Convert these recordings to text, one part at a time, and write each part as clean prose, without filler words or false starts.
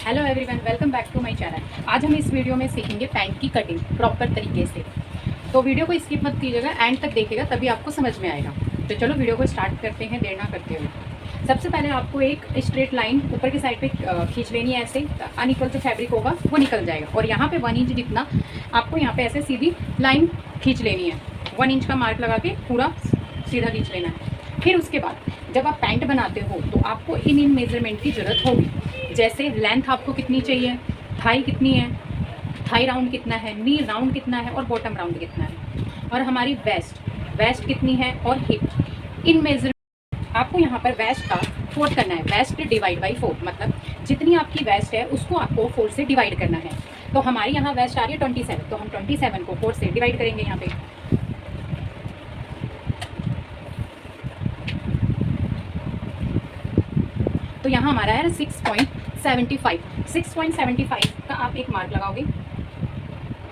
Hello everyone, welcome back to my channel. आज हम इस वीडियो में सीखेंगे पैंट की कटिंग प्रॉपर तरीके से। तो वीडियो को स्किप मत कीजिएगा, एंड तक देखिएगा तभी आपको समझ में आएगा। तो चलो वीडियो को स्टार्ट करते हैं देर ना करते हुए। सबसे पहले आपको एक स्ट्रेट लाइन ऊपर की साइड पे खींच लेनी है। ऐसे अनइक्वल जो फैब्रिक होगा वो निकल जाएगा, और यहाँ पे 1 इंच जितना आपको यहाँ पे ऐसे सीधी लाइन खींच लेनी है। 1 इंच का मार्क लगा के पूरा सीधा खींच लेना है। फिर उसके बाद जब आप पैंट बनाते हो तो आपको इन मेजरमेंट की ज़रूरत होगी। जैसे लेंथ आपको कितनी चाहिए, थाई कितनी है, थाई राउंड कितना है, नी राउंड कितना है और बॉटम राउंड कितना है, और हमारी वेस्ट कितनी है और हिप। इन मेजरमेंट आपको यहाँ पर वेस्ट का 4 करना है। वेस्ट डिवाइड बाई 4 मतलब जितनी आपकी वेस्ट है उसको आपको 4 से डिवाइड करना है। तो हमारी यहाँ वेस्ट आ रही है 27, तो हम 27 को 4 से डिवाइड करेंगे यहाँ पे। तो यहाँ हमारा है 6.75। 6.75 का आप एक मार्क लगाओगे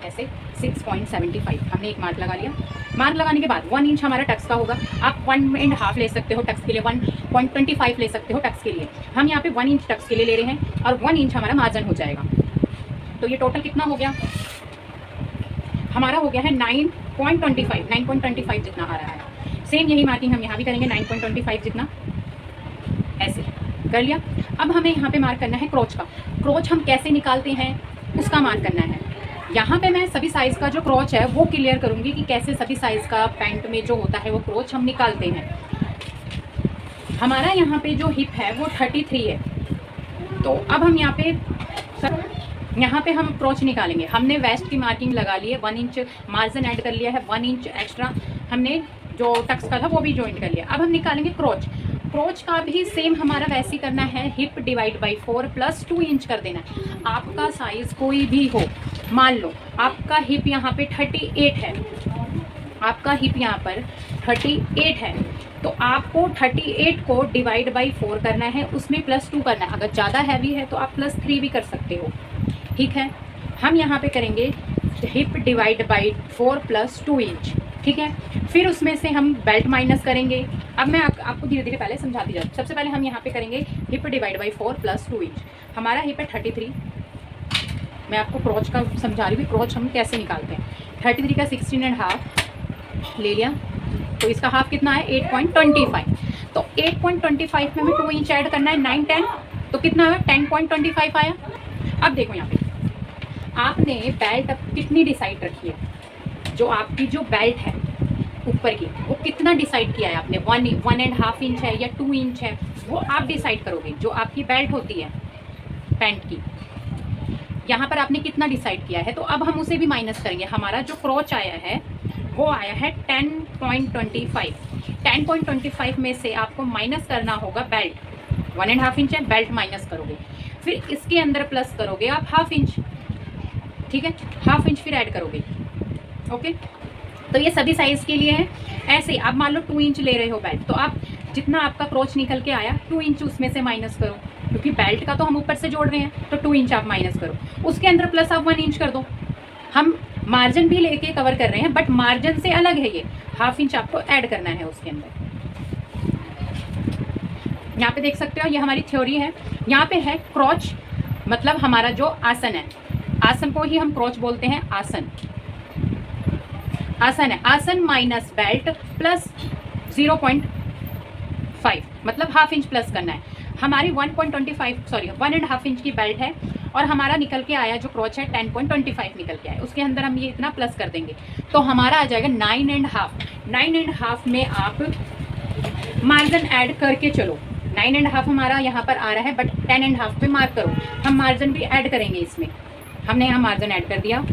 ऐसे। 6.75 हमने एक मार्क लगा लिया। मार्क लगाने के बाद 1 इंच हमारा टक्स का होगा। आप 1.5 ले सकते हो टक्स के लिए, 1.25 ले सकते हो टक्स के लिए। हम यहाँ पे 1 इंच टक्स के लिए ले रहे हैं और 1 इंच हमारा मार्जिन हो जाएगा। तो ये टोटल कितना हो गया हमारा, हो गया है 9.25 जितना आ रहा है। सेम यही मार्किंग हम यहाँ भी करेंगे, 9.25 जितना ऐसे कर लिया। अब हमें यहाँ पे मार्क करना है क्रोच का। क्रोच हम कैसे निकालते हैं उसका मार्क करना है। यहाँ पे मैं सभी साइज़ का जो क्रोच है वो क्लियर करूँगी कि कैसे सभी साइज़ का पैंट में जो होता है वो क्रोच हम निकालते हैं। हमारा यहाँ पे जो हिप है वो 33 है। तो अब हम यहाँ पे हम क्रोच निकालेंगे। हमने वेस्ट की मार्किंग लगा ली है, 1 इंच मार्जिन ऐड कर लिया है, 1 इंच एक्स्ट्रा हमने जो टक्स का था वो भी ज्वाइन कर लिया। अब हम निकालेंगे क्रोच। क्रोच का भी सेम हमारा वैसे ही करना है। Hip divide by 4 plus 2 inch कर देना है। आपका साइज़ कोई भी हो, मान लो आपका हिप यहाँ पे 38 है, आपका हिप यहाँ पर 38 है, तो आपको 38 को डिवाइड बाई 4 करना है, उसमें प्लस 2 करना है। अगर ज़्यादा हैवी है तो आप प्लस 3 भी कर सकते हो, ठीक है। हम यहाँ पे करेंगे hip divide by 4 plus 2 inch, ठीक है। फिर उसमें से हम बेल्ट माइनस करेंगे। अब मैं आपको धीरे धीरे पहले समझाती जाती। सबसे पहले हम यहाँ पे करेंगे hip divide by 4 plus 2 inch. हमारा हिप है 33। मैं आपको क्रोच का समझा रही हूँ, क्रोच हम कैसे निकालते हैं। 33 का 16.5 ले लिया, तो इसका हाफ कितना है 8.25। तो 8.25 में हमें 2 इंच ऐड करना है, 9 10, तो कितना है 10.25 आया। अब देखो यहाँ पे आपने बेल्ट अब कितनी डिसाइड रखी है। जो आपकी जो बेल्ट है ऊपर की वो कितना डिसाइड किया है आपने, 1.5 इंच है या 2 इंच है, वो आप डिसाइड करोगे। जो आपकी बेल्ट होती है पैंट की, यहाँ पर आपने कितना डिसाइड किया है, तो अब हम उसे भी माइनस करेंगे। हमारा जो क्रोच आया है वो आया है 10.25। 10.25 में से आपको माइनस करना होगा बेल्ट। 1.5 इंच है, बेल्ट माइनस करोगे, फिर इसके अंदर प्लस करोगे आप 1/2 इंच, ठीक है। 1/2 इंच फिर ऐड करोगे, ओके। तो ये सभी साइज़ के लिए है। ऐसे ही आप मान लो 2 इंच ले रहे हो बेल्ट, तो आप जितना आपका क्रोच निकल के आया 2 इंच उसमें से माइनस करो, क्योंकि बेल्ट का तो हम ऊपर से जोड़ रहे हैं, तो 2 इंच आप माइनस करो। उसके अंदर प्लस आप 1 इंच कर दो। हम मार्जिन भी लेके कवर कर रहे हैं, बट मार्जिन से अलग है ये। 1/2 इंच आपको ऐड करना है उसके अंदर। यहाँ पे देख सकते हो ये हमारी थ्योरी है। यहाँ पे है क्रोच मतलब हमारा जो आसन है, आसन को ही हम क्रोच बोलते हैं। आसन है, आसन माइनस बेल्ट प्लस 0.5 मतलब 1/2 इंच प्लस करना है। हमारी 1.5 इंच की बेल्ट है, और हमारा निकल के आया जो क्रोच है 10.25 निकल के आया, उसके अंदर हम ये इतना प्लस कर देंगे, तो हमारा आ जाएगा 9.5। 9.5 में आप मार्जिन ऐड करके चलो। 9.5 हमारा यहाँ पर आ रहा है, बट 10.5 पे मार्क करो। हम मार्जिन भी ऐड करेंगे इसमें। हमने यहाँ मार्जिन ऐड कर दिया,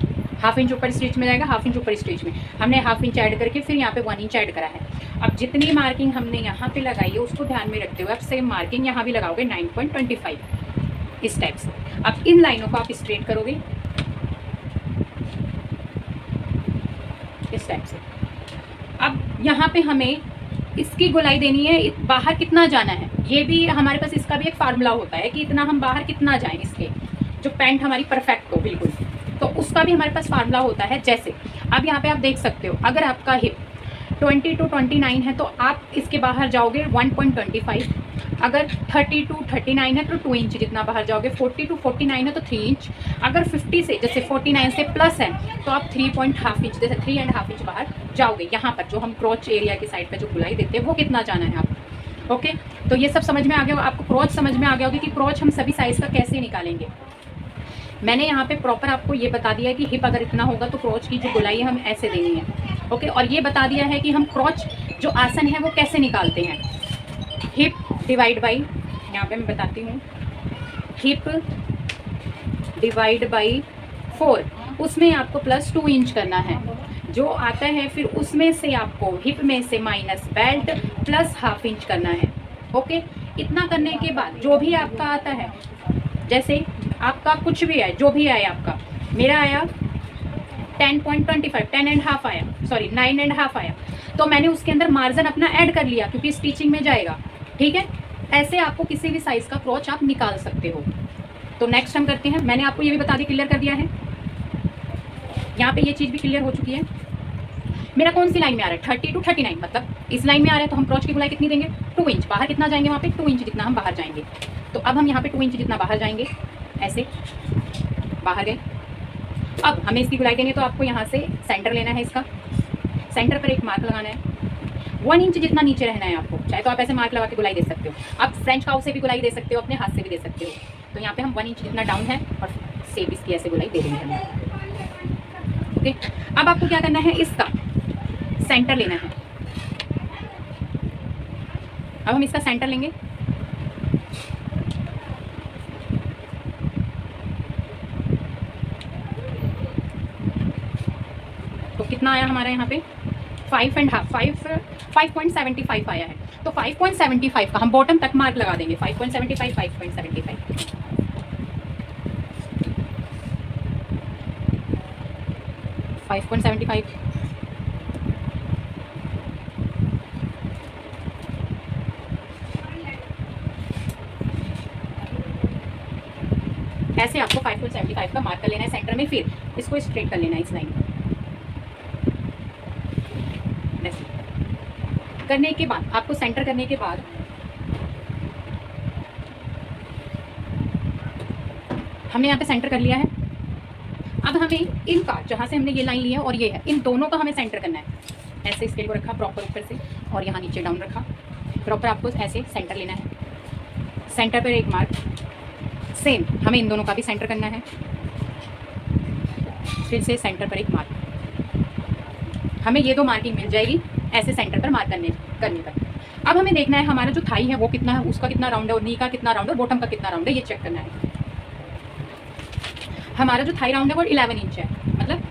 1/2 इंच ऊपर स्टिच में जाएगा, 1/2 इंच ऊपर स्टिच में हमने 1/2 इंच ऐड करके फिर यहाँ पे 1 इंच ऐड करा है। अब जितनी मार्किंग हमने यहाँ पे लगाई है उसको ध्यान में रखते हुए आप सेम मार्किंग यहाँ भी लगाओगे 9.25 इस टाइप से। अब इन लाइनों को आप स्ट्रेट करोगे इस टाइप से। अब यहाँ पे हमें इसकी गोलाई देनी है, बाहर कितना जाना है, ये भी हमारे पास इसका भी एक फार्मूला होता है कि इतना हम बाहर कितना जाएं इसके, जो पैंट हमारी परफेक्ट हो बिल्कुल, तो उसका भी हमारे पास फार्मूला होता है। जैसे अब यहाँ पे आप देख सकते हो, अगर आपका हिप 20 to 29 है तो आप इसके बाहर जाओगे 1.25, अगर 30 to 39 है तो 2 इंच जितना बाहर जाओगे, 40 to 49 है तो 3 इंच, अगर 50 से जैसे 49 से प्लस है तो आप 3.5 इंच, जैसे 3.5 इंच बाहर जाओगे। यहाँ पर जो हम क्रोच एरिया की साइड पर जो गुलाई देते हैं वो कितना जाना है आप। ओके, तो ये सब समझ में आ गया, आपको क्रोच समझ में आ गया होगा कि क्रोच हम सभी साइज़ का कैसे निकालेंगे। मैंने यहाँ पे प्रॉपर आपको ये बता दिया है कि हिप अगर इतना होगा तो क्रोच की जो गुलाई है हम ऐसे देनी है। ओके, और ये बता दिया है कि हम क्रोच जो आसन है वो कैसे निकालते हैं। हिप डिवाइड बाई, यहाँ पे मैं बताती हूँ, हिप डिवाइड बाई 4, उसमें आपको प्लस 2 इंच करना है जो आता है, फिर उसमें से आपको हिप में से minus belt plus half inch करना है। ओके, इतना करने के बाद जो भी आपका आता है, जैसे आपका कुछ भी है, जो भी आया आपका, मेरा आया 10.25, 10.5 आया, सॉरी 9.5 आया, तो मैंने उसके अंदर मार्जिन अपना ऐड कर लिया क्योंकि स्टिचिंग में जाएगा। ठीक है, ऐसे आपको किसी भी साइज़ का क्रोच आप निकाल सकते हो। तो नेक्स्ट हम करते हैं, मैंने आपको ये भी बता दिया, क्लियर कर दिया है, यहाँ पे ये चीज़ भी क्लियर हो चुकी है। मेरा कौन सी लाइन में आ रहा है, 30 to 39, मतलब इस लाइन में आ रहा है, तो हम क्रोच की गुलाई कितनी देंगे, 2 इंच। बाहर कितना जाएंगे, वहाँ पे 2 इंच जितना हम बाहर जाएंगे। तो अब हम यहाँ पे 2 इंच जितना बाहर जाएंगे, ऐसे बाहर गए। अब हमें इसकी गुलाई देनी है तो आपको यहाँ से सेंटर लेना है, इसका सेंटर पर एक मार्क लगाना है, 1 इंच जितना नीचे रहना है आपको। चाहे तो आप ऐसे मार्क लगा के गुलाई दे सकते हो, आप फ्रेंच काउ से भी गुलाई दे सकते हो, अपने हाथ से भी दे सकते हो। तो यहाँ पे हम 1 इंच जितना डाउन है और सेम इसकी ऐसे गुलाई दे देंगे हमें। ओके, अब आपको क्या करना है, इसका सेंटर लेना है। अब हम इसका सेंटर लेंगे, तो कितना आया हमारा यहाँ पे 5.75 आया है। तो 5.75 का हम बॉटम तक मार्क लगा देंगे, 5.75, 5.75, 5.75। ऐसे आपको 5.75 का मार्क कर लेना है सेंटर में, फिर इसको स्ट्रेट कर लेना है इस लाइन को। करने के बाद आपको सेंटर करने के बाद हमने यहाँ पे सेंटर कर लिया है। अब हमें इनका, जहाँ से हमने ये लाइन ली है और ये है, इन दोनों का हमें सेंटर करना है। ऐसे स्केल को रखा प्रॉपर ऊपर से और यहाँ नीचे डाउन रखा, प्रॉपर आपको ऐसे सेंटर लेना है। सेंटर पर एक मार्क, सेम हमें इन दोनों का भी सेंटर करना है, फिर से सेंटर पर एक मार्क। हमें ये 2 मार्किंग मिल जाएगी ऐसे सेंटर पर मार्क करने पर। अब हमें देखना है हमारा जो थाई है वो कितना है, उसका कितना राउंड है, और नी का कितना राउंड है, बॉटम का कितना राउंड है, ये चेक करना है। हमारा जो थाई राउंड है वो 11 इंच है, मतलब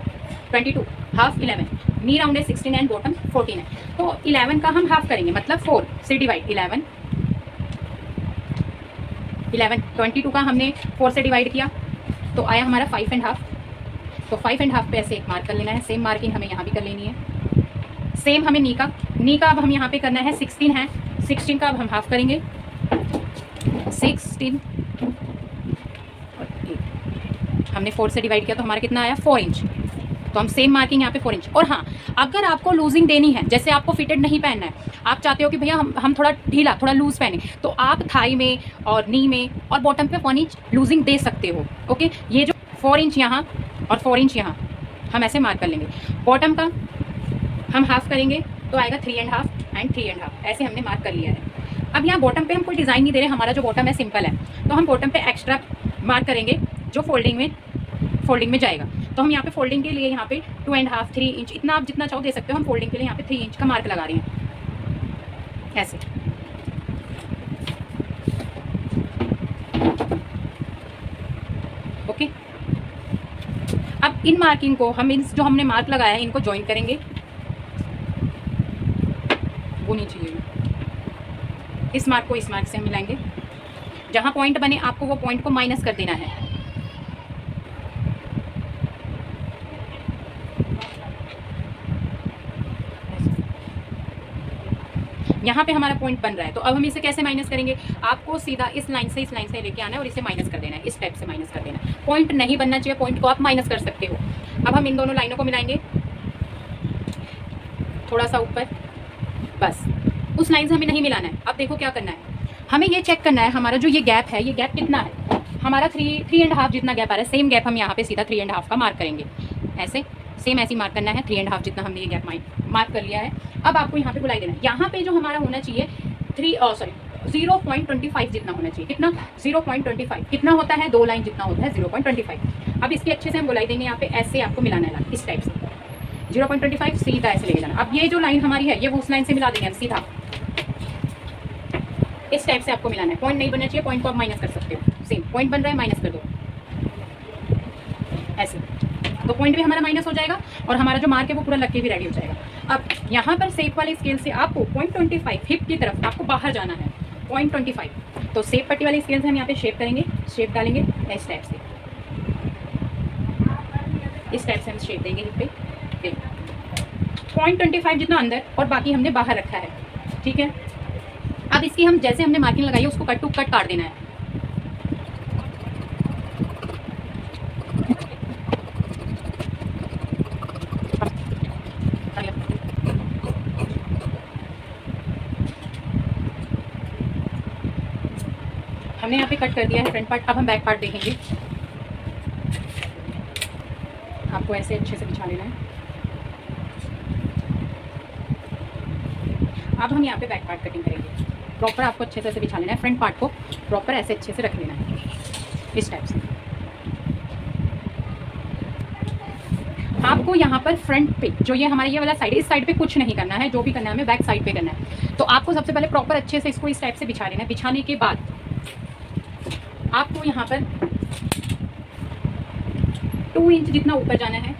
22, हाफ 11, नी राउंड है 16 एंड बॉटम 14 है। तो 11 का हम हाफ करेंगे, मतलब 4 से डिवाइड, 11, 22 का हमने 4 से डिवाइड किया तो आया हमारा 5.5। तो 5.5 पे ऐसे एक मार्क कर लेना है, सेम मार्किंग हमें यहाँ भी कर लेनी है। सेम हमें नी का अब हम यहाँ पे करना है 16 है, 16 का अब हम हाफ करेंगे, 16 और हमने 4 से डिवाइड किया तो हमारा कितना आया 4 इंच। तो हम सेम मार्किंग यहाँ पे 4 इंच। और हाँ, अगर आपको लूजिंग देनी है, जैसे आपको फिटेड नहीं पहनना है, आप चाहते हो कि भैया हम थोड़ा ढीला, थोड़ा लूज पहने, तो आप थाई में और नी में और बॉटम पे 1 इंच लूजिंग दे सकते हो। ओके, ये जो 4 इंच यहाँ और 4 इंच यहाँ हम ऐसे मार्क कर लेंगे। बॉटम का हम हाफ करेंगे तो आएगा 3.5 एंड 3.5, ऐसे हमने मार्क कर लिया है। अब यहाँ बॉटम पे हम कोई डिज़ाइन नहीं दे रहे, हमारा जो बॉटम है सिंपल है, तो हम बॉटम पे एक्स्ट्रा मार्क करेंगे जो फोल्डिंग में जाएगा। तो हम यहाँ पे फोल्डिंग के लिए यहाँ पे 2.5, 3 इंच, इतना आप जितना चाहो दे सकते हो। हम फोल्डिंग के लिए यहाँ पे 3 इंच का मार्क लगा रहे हैं ऐसे। ओके, अब इन मार्किंग को हम इन जो हमने मार्क लगाया है इनको ज्वाइन करेंगे, वो नहीं चाहिए, इस मार्क को इस मार्क से हम मिलाएंगे। जहाँ पॉइंट बने आपको वो पॉइंट को माइनस कर देना है। यहाँ पे हमारा पॉइंट बन रहा है, तो अब हम इसे कैसे माइनस करेंगे, आपको सीधा इस लाइन से लेके आना है और इसे माइनस कर देना है, इस स्टेप से माइनस कर देना है। पॉइंट नहीं बनना चाहिए, पॉइंट को आप माइनस कर सकते हो। अब हम इन दोनों लाइनों को मिलाएंगे थोड़ा सा ऊपर, बस उस लाइन से हमें नहीं मिलाना है। अब देखो क्या करना है, हमें ये चेक करना है हमारा जो ये गैप है, ये गैप कितना है, हमारा 3.5 जितना गैप आ रहा है। सेम गैप हम यहाँ पे सीधा 3.5 का मार्क करेंगे, ऐसे सेम ऐसे मार्क करना है। 3.5 जितना हमने ये गैप मार्क कर लिया है। अब आपको यहाँ पे बुलाई देना है, यहाँ पे जो हमारा होना चाहिए 0.25 जितना होना चाहिए। कितना? 0.25 कितना होता है? 2 लाइन जितना होता है 0.25। अब इसकी अच्छे से हम बुलाई देंगे, यहाँ पे ऐसे आपको मिलाना है इस टाइप से 0.25 सीधा ऐसे लेके जाना। अब ये जो लाइन हमारी है ये वो उस लाइन से मिला देंगे हम सीधा इस टाइप से आपको मिलाना है। पॉइंट नहीं बनना चाहिए, पॉइंट को आप माइनस कर सकते हो। सेम पॉइंट बन रहा है, माइनस कर दो ऐसे, तो पॉइंट भी हमारा माइनस हो जाएगा और हमारा जो मार्क है वो पूरा लग के भी रेडी हो जाएगा। अब यहाँ पर सेप वाले स्केल से आपको 0.25 हिप की तरफ आपको बाहर जाना है 0.25। तो सेप पट्टी वाले स्केल से हम यहाँ पे शेप करेंगे, शेप डालेंगे इस टाइप से, इस टाइप से हम शेप देंगे हिप पे 0.25 जितना अंदर और बाकी हमने बाहर रखा है। ठीक है, अब इसकी हम जैसे हमने मार्किंग लगाई है उसको कट टू कट काट देना है। हमने यहाँ पे कट कर दिया है फ्रंट पार्ट। अब हम बैक पार्ट देखेंगे, आपको ऐसे अच्छे से बिछा लेना है। अब हम यहाँ पे बैक पार्ट कटिंग करेंगे। प्रॉपर आपको अच्छे से ऐसे बिछा लेना है, फ्रंट पार्ट को प्रॉपर ऐसे अच्छे से रख लेना है इस टाइप से। आपको यहाँ पर फ्रंट पे जो ये हमारा ये वाला साइड, इस साइड पे कुछ नहीं करना है, जो भी करना है हमें बैक साइड पे करना है। तो आपको सबसे पहले प्रॉपर अच्छे से इसको इस टाइप से बिछा लेना है। बिछाने के बाद आपको यहाँ पर 2 इंच जितना ऊपर जाना है।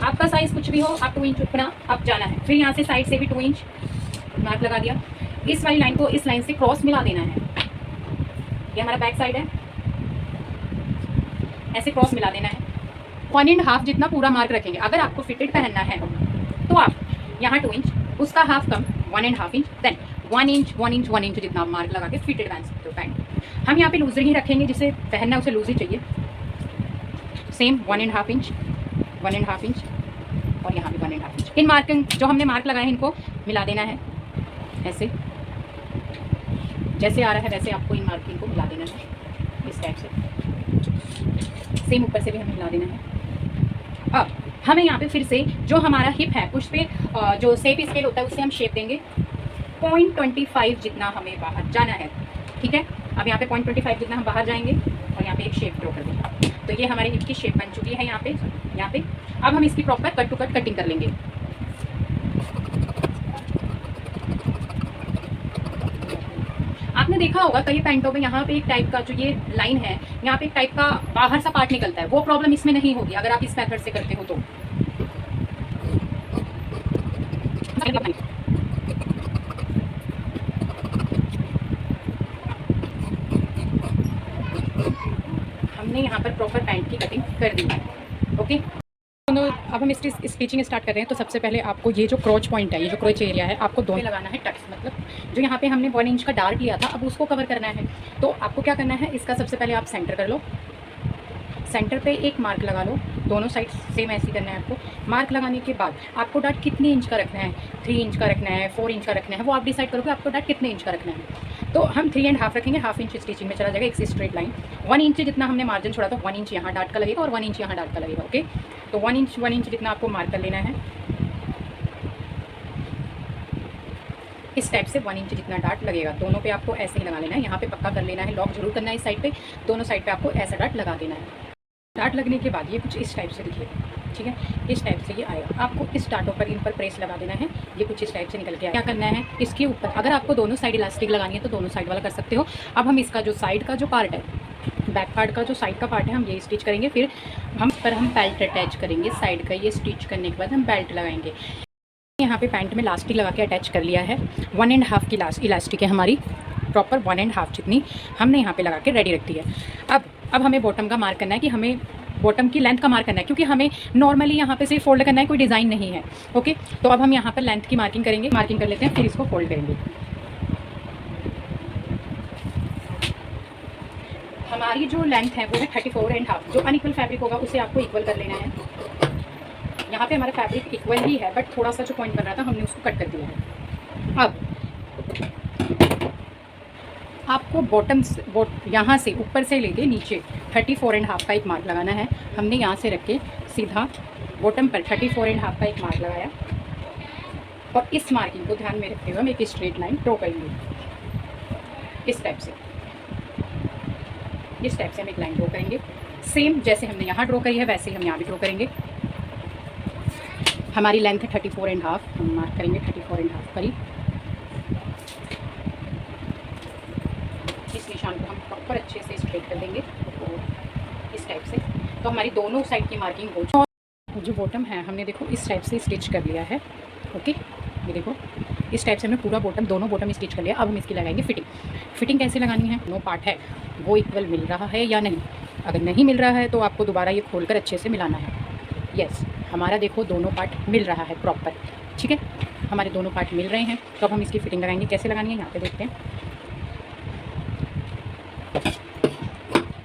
आपका साइज कुछ भी हो, आप 2 इंच ऊपर आप जाना है। फिर यहाँ से साइड से भी 2 इंच मार्क लगा दिया। इस वाली लाइन को इस लाइन से क्रॉस मिला देना है। ये हमारा बैक साइड है, ऐसे क्रॉस मिला देना है। 1.5 जितना पूरा मार्क रखेंगे। अगर आपको फिटेड पहनना है तो आप यहाँ 2 इंच, उसका हाफ कम 1.5 inch, then 1 inch 1 inch 1 inch जितना मार्क लगा के फिटेड पहन सकते हो पैंट। हम यहाँ पे लूजर ही रखेंगे, जिसे पहनना है उसे लूज ही चाहिए। सेम 1.5 इंच 1.5 इंच और यहाँ भी 1.5 इंच। इन मार्किंग जो हमने मार्क लगाए हैं इनको मिला देना है ऐसे, जैसे आ रहा है वैसे आपको इन मार्किंग को मिला देना है इस टाइप से। सेम ऊपर से भी हमें मिला देना है। अब हमें यहाँ पे फिर से जो हमारा हिप है उस पे जो शेप स्केल होता है उससे हम शेप देंगे 0.25 जितना हमें बाहर जाना है। ठीक है, अब यहाँ पे 0.25 जितना हम बाहर जाएंगे और यहाँ पे एक शेप ड्रॉ कर देंगे। तो ये हमारे हिप की शेप बन चुकी है यहाँ पे। अब हम इसकी proper cut to cut cutting कर लेंगे। आपने देखा होगा कई पैंटों में यहाँ पे एक टाइप का जो ये लाइन है, यहाँ पे एक टाइप का बाहर सा पार्ट निकलता है। वो प्रॉब्लम इसमें नहीं होगी अगर आप इस मेथड से करते हो तो। हमने यहाँ पर प्रॉपर पैंट की कटिंग कर दी है। ओके, अब हम इसकी स्टिचिंग स्टार्ट कर रहे हैं। तो सबसे पहले आपको ये जो क्रोच पॉइंट है, ये जो क्रोच एरिया है, आपको दोनों लगाना है टक्स, मतलब जो यहाँ पे हमने 1 इंच का डार्ट लिया था अब उसको कवर करना है। तो आपको क्या करना है, इसका सबसे पहले आप सेंटर कर लो। सेंटर पे एक मार्क लगा लो, दोनों साइड सेम ऐसे करना है आपको। मार्क लगाने के बाद आपको डार्ट कितने इंच का रखना है, 3 इंच का रखना है, 4 इंच का रखना है, वो आप डिसाइड करोगे आपको डार्ट कितने इंच का रखना है। तो हम 3.5 रखेंगे, हाफ इंच स्टिचिंग में चला जाएगा एक स्ट्रेट लाइन। 1 इंच जितना हमने मार्जिन छोड़ा था 1 इंच यहाँ डार्ट का लगेगा और 1 इंच यहाँ डार्ट का लगेगा। ओके, तो 1 इंच जितना आपको मार्क कर लेना है इस टाइप से। 1 इंच जितना डार्ट लगेगा दोनों पे आपको ऐसे ही लगा लेना है। यहाँ पे पक्का कर लेना है, लॉक जरूर करना है इस साइड पे, दोनों साइड पे आपको ऐसा डार्ट लगा देना है। डार्ट लगने के बाद ये कुछ इस टाइप से दिखेगा। ठीक है, इस टाइप से ये आएगा। आपको इस डार्टों पर इन पर प्रेस लगा देना है, ये कुछ इस टाइप से निकल के क्या करना है इसके ऊपर। अगर आपको दोनों साइड इलास्टिक लगानी है तो दोनों साइड वाला कर सकते हो। अब हम इसका जो साइड का जो पार्ट है, बैक पार्ट का जो साइड का पार्ट है, हम ये स्टिच करेंगे। फिर हम बेल्ट अटैच करेंगे साइड का। ये स्टिच करने के बाद हम बेल्ट लगाएंगे। यहाँ पे पैंट में इलास्टिक लगा के अटैच कर लिया है। 1.5 की इलास्टिक है हमारी, प्रॉपर 1.5 जितनी हमने यहाँ पे लगा के रेडी रख दी है। अब हमें बॉटम का मार्क करना है कि हमें बॉटम की लेंथ का मार्क करना है, क्योंकि हमें नॉर्मली यहाँ पे सिर्फ फोल्ड करना है, कोई डिज़ाइन नहीं है। ओके, तो अब हम यहाँ पर लेंथ की मार्किंग करेंगे। मार्किंग कर लेते हैं, फिर इसको फोल्ड करेंगे। हमारी जो लेंथ है वो है 34.5। जो अनइक्वल फैब्रिक होगा उसे आपको इक्वल कर लेना है। यहाँ पे हमारा फैब्रिक इक्वल ही है, बट थोड़ा सा जो पॉइंट बन रहा था हमने उसको कट कर दिया है। अब आपको यहाँ से ऊपर से लेके नीचे 34.5 का एक मार्क लगाना है। हमने यहाँ से रख के सीधा बॉटम पर 34.5 का एक मार्क लगाया और इस मार्किंग को ध्यान में रखते हुए हम एक स्ट्रेट लाइन ड्रॉ करेंगे। इस टाइप से हम एक लाइन ड्रॉ करेंगे। सेम जैसे हमने यहाँ ड्रॉ करी है वैसे ही हम यहाँ भी ड्रॉ करेंगे। हमारी लेंथ है 34.5, हम मार्क करेंगे 34.5 पर ही। इस निशान को हम प्रॉपर अच्छे से स्ट्रेट कर देंगे और इस टाइप से। तो हमारी दोनों साइड की मार्किंग हो जाए। जो बॉटम है हमने देखो इस टाइप से स्टिच कर लिया है। ओके, ये देखो इस टाइप से हमने पूरा बॉटम, दोनों बॉटम स्टिच कर लिया। अब हम इसकी लगाएंगे फिटिंग। फिटिंग कैसे लगानी है, नो पार्ट है वो इक्वल मिल रहा है या नहीं। अगर नहीं मिल रहा है तो आपको दोबारा ये खोलकर अच्छे से मिलाना है। यस, हमारा देखो दोनों पार्ट मिल रहा है प्रॉपर, ठीक है, हमारे दोनों पार्ट मिल रहे हैं। तो अब हम इसकी फिटिंग लगाएंगे। कैसे लगानी है यहाँ पे देखते हैं।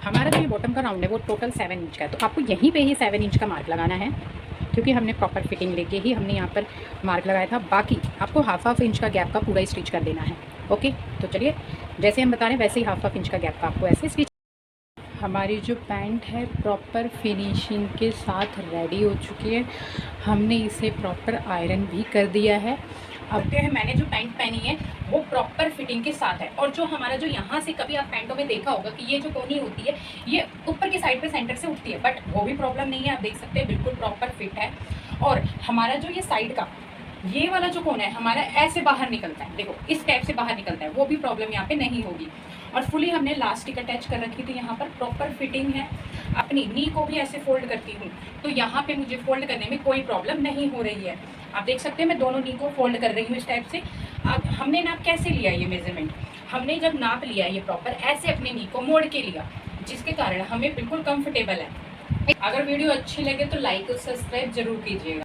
हमारा जो ये बॉटम का राउंड है वो टोटल 7 इंच का है। तो आपको यहीं पे ही 7 इंच का मार्क लगाना है, क्योंकि हमने प्रॉपर फिटिंग लेके ही हमने यहाँ पर मार्क लगाया था। बाकी आपको हाफ इंच का गैप का पूरा स्टिच कर देना है। ओके, तो चलिए जैसे हम बता रहे हैं वैसे ही हाफ इंच का गैप का आपको ऐसे स्टिच। हमारी जो पैंट है प्रॉपर फिनिशिंग के साथ रेडी हो चुकी है। हमने इसे प्रॉपर आयरन भी कर दिया है। अब जो है मैंने जो पैंट पहनी है वो प्रॉपर फिटिंग के साथ है। और जो हमारा जो यहाँ से कभी आप पैंटों में देखा होगा कि ये जो कोनी होती है ये ऊपर की साइड पे सेंटर से उठती है, बट वो भी प्रॉब्लम नहीं है। आप देख सकते हैं बिल्कुल प्रॉपर फिट है। और हमारा जो ये साइड का ये वाला जो कोना है हमारा ऐसे बाहर निकलता है, देखो इस टाइप से बाहर निकलता है, वो भी प्रॉब्लम यहाँ पे नहीं होगी। और फुली हमने लास्टिक अटैच कर रखी थी, यहाँ पर प्रॉपर फिटिंग है। अपनी नी को भी ऐसे फोल्ड करती हूँ तो यहाँ पे मुझे फोल्ड करने में कोई प्रॉब्लम नहीं हो रही है। आप देख सकते हैं मैं दोनों नी को फोल्ड कर रही हूँ इस टाइप से। अब हमने नाप कैसे लिया ये मेजरमेंट, हमने जब नाप लिया ये प्रॉपर ऐसे अपने नी को मोड़ के लिया, जिसके कारण हमें बिल्कुल कंफर्टेबल है। अगर वीडियो अच्छी लगे तो लाइक और सब्सक्राइब जरूर कीजिएगा।